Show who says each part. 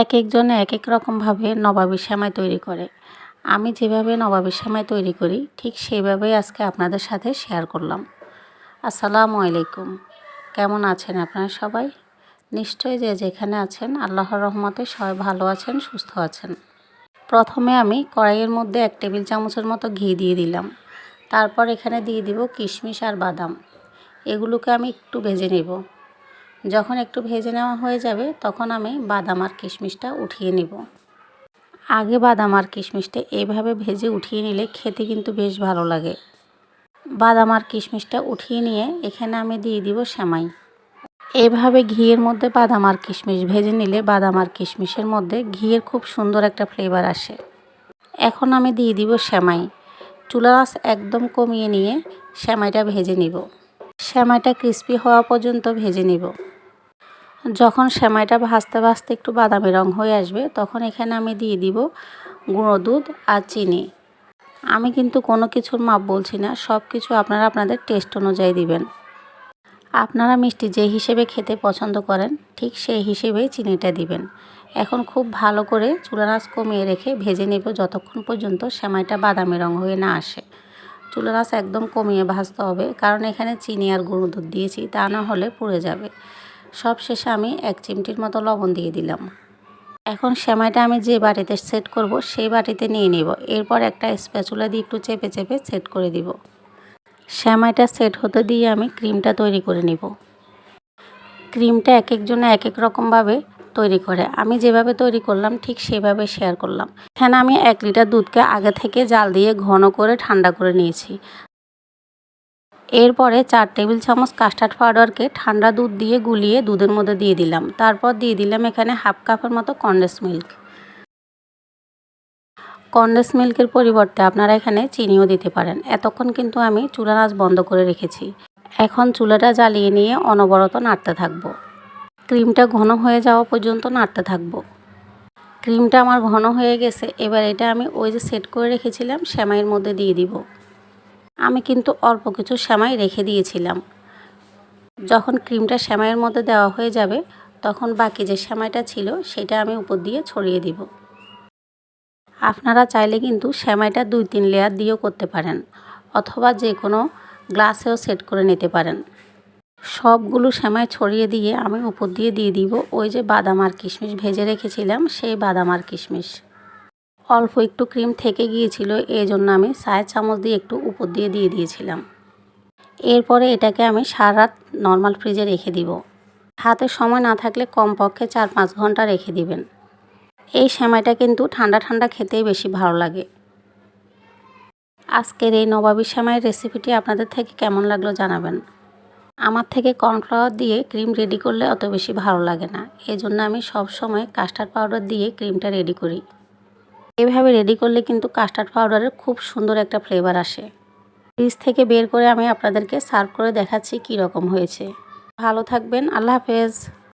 Speaker 1: একেকজনে একেক রকমভাবে নবাবী সেমাই তৈরি করে। আমি যেভাবে নবাবী সেমাই তৈরি করি ঠিক সেভাবেই আজকে আপনাদের সাথে শেয়ার করলাম। আসসালামু আলাইকুম। কেমন আছেন আপনারা সবাই? নিশ্চয়ই যে যেখানে আছেন আল্লাহর রহমতে সবাই ভালো আছেন, সুস্থ আছেন। প্রথমে আমি কড়াইয়ের মধ্যে 1 টেবিল চামচের মতো ঘি দিয়ে দিলাম। তারপর এখানে দিয়ে দিব কিশমিশ আর বাদাম। এগুলোকে আমি একটু ভেজে নেব। যখন একটু ভেজে নেওয়া হয়ে যাবে তখন আমি বাদাম আর কিশমিশটা উঠিয়ে নিব। আগে বাদাম আর কিশমিশটা এইভাবে ভেজে উঠিয়ে নিলে খেতে কিন্তু বেশ ভালো লাগে। বাদাম আর কিশমিশটা উঠিয়ে নিয়ে এখানে আমি দিয়ে দিব সেমাই। এইভাবে ঘিয়ের মধ্যে বাদাম আর কিশমিশ ভেজে নিলে বাদাম আর কিশমিশের মধ্যে ঘিয়ের খুব সুন্দর একটা ফ্লেভার আসে। এখন আমি দিয়ে দিব সেমাই। চুলার আঁচ একদম কমিয়ে নিয়ে সেমাইটা ভেজে নিব। সেমাইটা ক্রিস্পি হওয়া পর্যন্ত ভেজে নিব। যখন সেমাইটা ভাজতে ভাজতে একটু বাদামি রং হয়ে আসবে তখন এখানে আমি দিয়ে দিব গুঁড়ো দুধ আর চিনি। আমি কিন্তু কোনো কিছুর মাপ বলছি না, সব কিছু আপনারা আপনাদের টেস্ট অনুযায়ী দিবেন। আপনারা মিষ্টি যে হিসেবে খেতে পছন্দ করেন ঠিক সেই হিসেবেই চিনিটা দিবেন। এখন খুব ভালো করে চুলার আঁচ কমিয়ে রেখে ভেজে নেব যতক্ষণ পর্যন্ত সেমাইটা বাদামি রং হয়ে না আসে। চুলার আঁচ একদম কমিয়ে ভাজতে হবে, কারণ এখানে চিনি আর গুঁড়ো দুধ দিয়েছি, তা না হলে পুড়ে যাবে। সব শেষে আমি 1 চিমটির মতো লবণ দিয়ে দিলাম। এখন সেমাইটা আমি যে বাটিতে সেট করব সেই বাটিতে নিয়ে নেব। এরপর একটা স্প্যাচুলা দিয়ে একটু চেপে চেপে সেট করে দিব। সেমাইটা সেট হতে দিয়ে আমি ক্রিমটা তৈরি করে নিব। ক্রিমটা একেকজনে একেক রকমভাবে তৈরি করে। আমি যেভাবে তৈরি করলাম ঠিক সেভাবে শেয়ার করলাম। এখানে আমি 1 লিটার দুধকে আগে থেকে জাল দিয়ে ঘন করে ঠান্ডা করে নিয়েছি। এরপরে 4 টেবিল চামচ কাস্টার্ড পাউডারকে ঠান্ডা দুধ দিয়ে গুলিয়ে দুধের মধ্যে দিয়ে দিলাম। তারপর দিয়ে দিলাম এখানে হাফ কাপের মতো কনডেন্স মিল্ক। কনডেন্স মিল্কের পরিবর্তে আপনারা এখানে চিনিও দিতে পারেন। এতক্ষণ কিন্তু আমি চুলার আঁচ বন্ধ করে রেখেছি। এখন চুলাটা জ্বালিয়ে নিয়ে অনবরত নাড়তে থাকব। ক্রিমটা ঘন হয়ে যাওয়া পর্যন্ত নাড়তে থাকব। ক্রিমটা আমার ঘন হয়ে গেছে। এবার এটা আমি ওই যে সেট করে রেখেছিলাম সেমাইয়ের মধ্যে দিয়ে দিব। আমি কিন্তু অল্প কিছু সেমাই রেখে দিয়েছিলাম। যখন ক্রিমটা সেমাইয়ের মধ্যে দেওয়া হয়ে যাবে তখন বাকি যে সেমাইটা ছিল সেটা আমি উপর দিয়ে ছড়িয়ে দিব। আপনারা চাইলে কিন্তু সেমাইটা 2-3 লেয়ার দিয়েও করতে পারেন, অথবা যে কোনো গ্লাসেও সেট করে নিতে পারেন। সবগুলো সেমাই ছড়িয়ে দিয়ে আমি উপর দিয়ে দিব ওই যে বাদাম আর কিশমিশ ভেজে রেখেছিলাম সেই বাদাম আর কিশমিশ। অল্প একটু ক্রিম থেকে গিয়েছিল, এই জন্য আমি 4 চামচ দিয়ে একটু উপর দিয়ে দিয়েছিলাম। এরপরে এটাকে আমি সারা রাত নর্মাল ফ্রিজে রেখে দিব। হাতে সময় না থাকলে কমপক্ষে 4-5 ঘন্টা রেখে দিবেন। এই সেমাইটা কিন্তু ঠান্ডা ঠান্ডা খেতেই বেশি ভালো লাগে। আজকের এই নবাবী সেমাইয়ের রেসিপিটি আপনাদের থেকে কেমন লাগলো জানাবেন। আমার থেকে কর্নফ্লাওয়ার দিয়ে ক্রিম রেডি করলে অত বেশি ভালো লাগে না, এজন্য আমি সব সময় কাস্টার্ড পাউডার দিয়ে ক্রিমটা রেডি করি। এভাবে রেডি করলে কিন্তু কাস্টার্ড পাউডারের খুব সুন্দর একটা ফ্লেভার আসে। ফ্রিজ থেকে বের করে আমি আপনাদেরকে সার্ভ করে দেখাচ্ছি কী রকম হয়েছে। ভালো থাকবেন। আল্লাহ হাফেজ।